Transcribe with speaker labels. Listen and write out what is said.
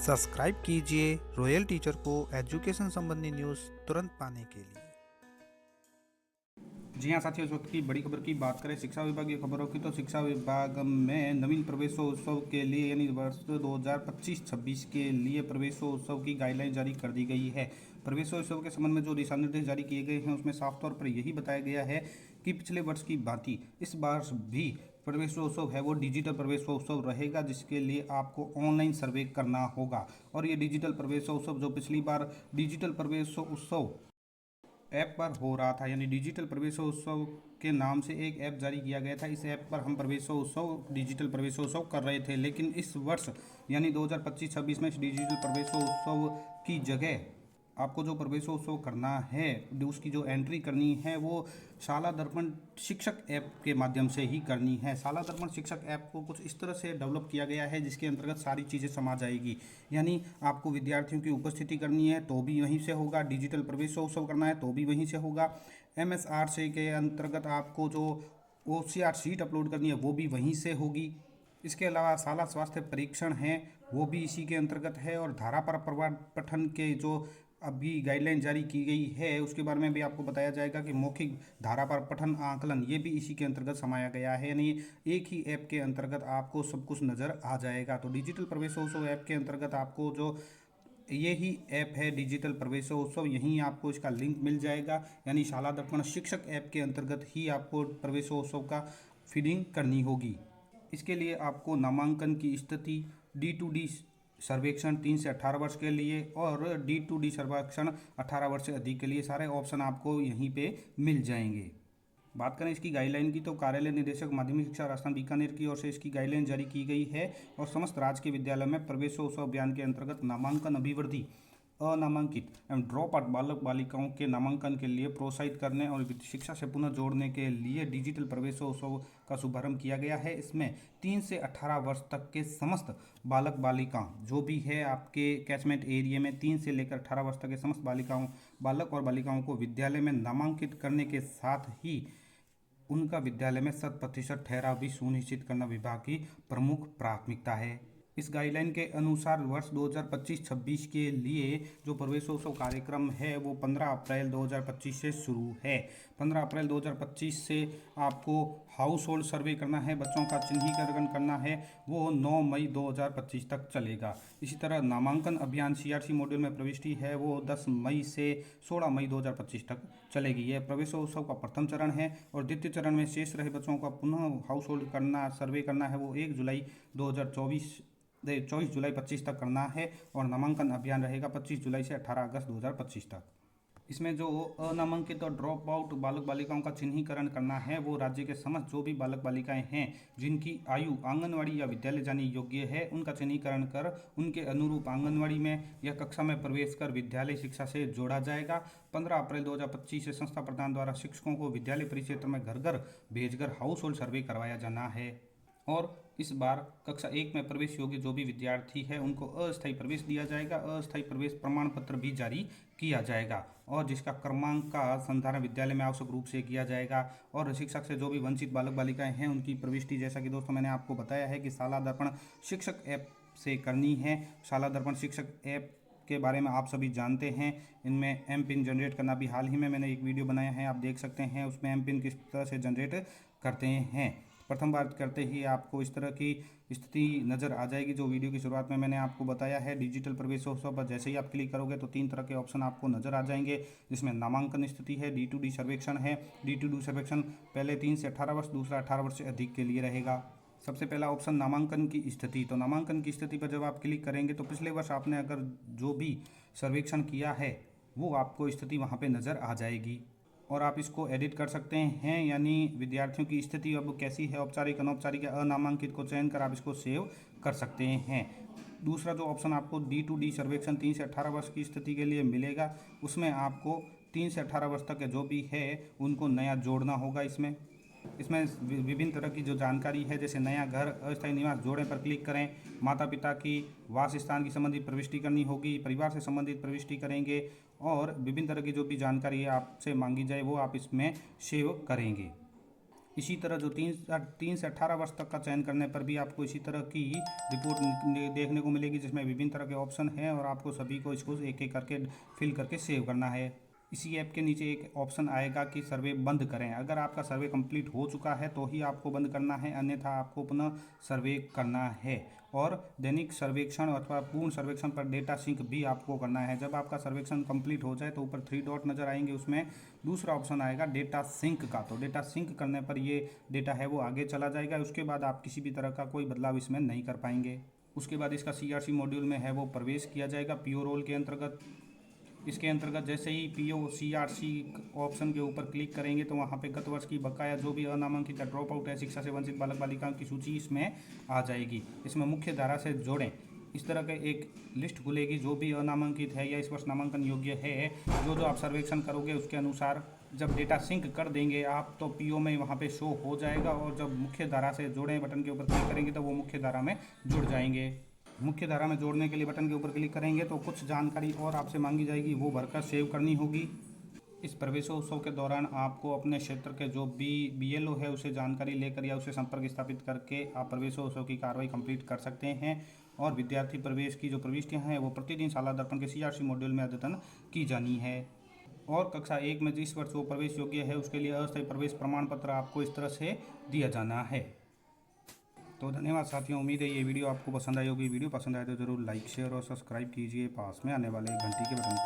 Speaker 1: Subscribe कीजिए royal teacher को education संबंधी न्यूज़ तुरंत पाने के लिए।
Speaker 2: जी हाँ साथियों, इस वक्त की बड़ी खबर की बात करें शिक्षा विभाग की खबरों की, तो शिक्षा विभाग में नवीन प्रवेशोत्सव के लिए यानी वर्ष 2025-26 के लिए प्रवेशोत्सव की गाइडलाइन जारी कर दी गई है। प्रवेशोत्सव के संबंध में जो दिशा निर्देश जारी किए गए हैं उसमें साफ तौर पर यही बताया गया है कि पिछले वर्ष की भांति इस बार भी प्रवेशोत्सव है वो डिजिटल प्रवेशोत्सव रहेगा, जिसके लिए आपको ऑनलाइन सर्वे करना होगा। और ये डिजिटल प्रवेशोत्सव जो पिछली बार डिजिटल प्रवेशोत्सव ऐप पर हो रहा था, यानी डिजिटल प्रवेशोत्सव के नाम से एक ऐप जारी किया गया था। इस ऐप पर हम प्रवेशोत्सव डिजिटल प्रवेशोत्सव कर रहे थे, लेकिन इस वर्ष यानी 2025-26 में इस डिजिटल प्रवेशोत्सव की जगह आपको जो प्रवेशोत्सव करना है, उसकी जो एंट्री करनी है वो शाला दर्पण शिक्षक ऐप के माध्यम से ही करनी है। शाला दर्पण शिक्षक ऐप को कुछ इस तरह से डेवलप किया गया है जिसके अंतर्गत सारी चीज़ें समा जाएगी। यानी आपको विद्यार्थियों की उपस्थिति करनी है तो भी वहीं से होगा, डिजिटल प्रवेशोत्सव करना है तो भी वहीं से होगा, MSR से के अंतर्गत आपको जो OCR शीट अपलोड करनी है वो भी वहीं से होगी। इसके अलावा शाला स्वास्थ्य परीक्षण है वो भी इसी के अंतर्गत है, और धारा पर प्रवाह पठन के जो अभी गाइडलाइन जारी की गई है उसके बारे में भी आपको बताया जाएगा कि मौखिक धारा पर पठन आकलन ये भी इसी के अंतर्गत समाया गया है। यानी एक ही ऐप के अंतर्गत आपको सब कुछ नज़र आ जाएगा। तो डिजिटल प्रवेशोत्सव ऐप के अंतर्गत आपको जो ये ही ऐप है डिजिटल प्रवेशोत्सव, यहीं आपको इसका लिंक मिल जाएगा। यानी शाला दर्पण शिक्षक ऐप के अंतर्गत ही आपको प्रवेशोत्सव का फीडिंग करनी होगी। इसके लिए आपको नामांकन की स्थिति, D2D सर्वेक्षण 3 से 18 वर्ष के लिए और D2D सर्वेक्षण 18 वर्ष से अधिक के लिए सारे ऑप्शन आपको यहीं पे मिल जाएंगे। बात करें इसकी गाइडलाइन की, तो कार्यालय निदेशक माध्यमिक शिक्षा राजस्थान बीकानेर की ओर से इसकी गाइडलाइन जारी की गई है और समस्त राज्य के विद्यालय में प्रवेशोत्सव अभियान के अंतर्गत नामांकन अभिवृद्धि, अनामांकित एवं ड्रॉप आउट बालक बालिकाओं के नामांकन के लिए प्रोत्साहित करने और शिक्षा से पुनः जोड़ने के लिए डिजिटल प्रवेशोत्सव का शुभारंभ किया गया है। इसमें 3 से 18 वर्ष तक के समस्त बालक बालिका जो भी है आपके कैचमेंट एरिया में 3 से लेकर 18 वर्ष तक के समस्त बालक और बालिकाओं को विद्यालय में नामांकित करने के साथ ही उनका विद्यालय में 100% ठहराव भी सुनिश्चित करना विभाग की प्रमुख प्राथमिकता है। इस गाइडलाइन के अनुसार वर्ष 2025-26 के लिए जो प्रवेशोत्सव कार्यक्रम है वो 15 अप्रैल 2025 से शुरू है। 15 अप्रैल 2025 से आपको हाउस होल्ड सर्वे करना है, बच्चों का चिन्हीकरण करना है, वो 9 मई 2025 तक चलेगा। इसी तरह नामांकन अभियान CRC मॉड्यूल में प्रविष्टि है वो 10 मई से 16 मई 2025 तक चलेगी। यह प्रवेशोत्सव का प्रथम चरण है और द्वितीय चरण में शेष रहे बच्चों का पुनः हाउस होल्ड करना सर्वे करना है वो 24 जुलाई 25 तक करना है, और नामांकन अभियान रहेगा 25 जुलाई से 18 अगस्त 2025 तक। इसमें जो अनामांकित और ड्रॉप आउट बालक बालिकाओं का चिन्हीकरण करना है वो राज्य के समस्त जो भी बालक बालिकाएं हैं जिनकी आयु आंगनवाड़ी या विद्यालय जाने योग्य है उनका चिन्हीकरण कर उनके अनुरूप आंगनवाड़ी में या कक्षा में प्रवेश कर विद्यालय शिक्षा से जोड़ा जाएगा। 15 अप्रैल 2025 से संस्था प्रधान द्वारा शिक्षकों को विद्यालय परिक्षेत्र में घर घर भेजकर हाउस होल्ड सर्वे करवाया जाना है। और इस बार कक्षा 1 में प्रवेश योग्य जो भी विद्यार्थी है उनको अस्थायी प्रवेश दिया जाएगा। अस्थायी प्रवेश प्रमाण पत्र भी जारी किया जाएगा और जिसका क्रमांक का संधारण विद्यालय में आवश्यक रूप से किया जाएगा। और शिक्षक से जो भी वंचित बालक बालिकाएं हैं उनकी प्रविष्टि, जैसा कि दोस्तों मैंने आपको बताया है कि शाला दर्पण शिक्षक ऐप से करनी है। शाला दर्पण शिक्षक ऐप के बारे में आप सभी जानते हैं। इनमें MPIN जनरेट करना भी हाल ही में मैंने एक वीडियो बनाया है, आप देख सकते हैं उसमें MPIN किस तरह से जनरेट करते हैं। प्रथम बार करते ही आपको इस तरह की स्थिति नज़र आ जाएगी जो वीडियो की शुरुआत में मैंने आपको बताया है। डिजिटल प्रवेशोत्सव पर जैसे ही आप क्लिक करोगे तो 3 तरह के ऑप्शन आपको नज़र आ जाएंगे, जिसमें नामांकन स्थिति है, D2D सर्वेक्षण है। D2D सर्वेक्षण पहले 3 से 18 वर्ष, दूसरा 18 वर्ष से अधिक के लिए रहेगा। सबसे पहला ऑप्शन नामांकन की स्थिति। तो नामांकन की स्थिति पर जब आप क्लिक करेंगे तो पिछले वर्ष आपने अगर जो भी सर्वेक्षण किया है वो आपको स्थिति वहाँ पे नज़र आ जाएगी और आप इसको एडिट कर सकते हैं। यानी विद्यार्थियों की स्थिति अब कैसी है, औपचारिक, अनौपचारिक या अनामांकित को चयन कर आप इसको सेव कर सकते हैं। दूसरा जो ऑप्शन आपको D2D सर्वेक्षण 3 से 18 वर्ष की स्थिति के लिए मिलेगा, उसमें आपको 3 से 18 वर्ष तक जो भी है उनको नया जोड़ना होगा। इसमें विभिन्न तरह की जो जानकारी है, जैसे नया घर, अस्थायी निवास जोड़ने पर क्लिक करें, माता पिता की वास स्थान की संबंधित प्रविष्टि करनी होगी, परिवार से संबंधित प्रविष्टि करेंगे और विभिन्न तरह की जो भी जानकारी है आपसे मांगी जाए वो आप इसमें सेव करेंगे। इसी तरह जो 3 से 18 वर्ष तक का चयन करने पर भी आपको इसी तरह की रिपोर्ट देखने को मिलेगी, जिसमें विभिन्न तरह के ऑप्शन हैं और आपको सभी को इसको एक एक करके फिल करके सेव करना है। इसी ऐप के नीचे एक ऑप्शन आएगा कि सर्वे बंद करें। अगर आपका सर्वे कंप्लीट हो चुका है तो ही आपको बंद करना है, अन्यथा आपको पुनः सर्वे करना है। और दैनिक सर्वेक्षण अथवा पूर्ण सर्वेक्षण पर डेटा सिंक भी आपको करना है। जब आपका सर्वेक्षण कंप्लीट हो जाए तो ऊपर 3 डॉट नज़र आएंगे, उसमें दूसरा ऑप्शन आएगा डेटा सिंक का। तो डेटा सिंक करने पर ये डेटा है वो आगे चला जाएगा। उसके बाद आप किसी भी तरह का कोई बदलाव इसमें नहीं कर पाएंगे। उसके बाद इसका CRC मॉड्यूल में है वो प्रवेश किया जाएगा PO रोल के अंतर्गत। इसके अंतर्गत जैसे ही PO CRC ऑप्शन के ऊपर क्लिक करेंगे तो वहाँ पे गत वर्ष की बकाया जो भी अनामांकित या ड्रॉप आउट है, शिक्षा से वंचित बालक बालिकाओं की सूची इसमें आ जाएगी। इसमें मुख्य धारा से जोड़ें, इस तरह के एक लिस्ट खुलेगी जो भी अनामांकित है या इस वर्ष नामांकन योग्य है। जो आप सर्वेक्षण करोगे उसके अनुसार जब डेटा सिंक कर देंगे आप तो PO में वहाँ पे शो हो जाएगा, और जब मुख्य धारा से जोड़ें बटन के ऊपर क्लिक करेंगे तो वो मुख्य धारा में जुड़ जाएंगे। मुख्य धारा में जोड़ने के लिए बटन के ऊपर क्लिक करेंगे तो कुछ जानकारी और आपसे मांगी जाएगी, वो भरकर सेव करनी होगी। इस प्रवेशोत्सव के दौरान आपको अपने क्षेत्र के जो BLO है उसे जानकारी लेकर या उसे संपर्क स्थापित करके आप प्रवेशोत्सव की कार्रवाई कंप्लीट कर सकते हैं। और विद्यार्थी प्रवेश की जो प्रविष्टियां हैं वो प्रतिदिन शाला दर्पण के CRC मॉड्यूल में अद्यतन की जानी है। और कक्षा 1 में जिस वर्ष वो प्रवेश योग्य है उसके लिए अस्थायी प्रवेश प्रमाण पत्र आपको इस तरह से दिया जाना है। तो धन्यवाद साथियों, उम्मीद है ये वीडियो आपको पसंद आई होगी। वीडियो पसंद आए तो जरूर लाइक शेयर और सब्सक्राइब कीजिए। पास में आने वाले घंटी के बटन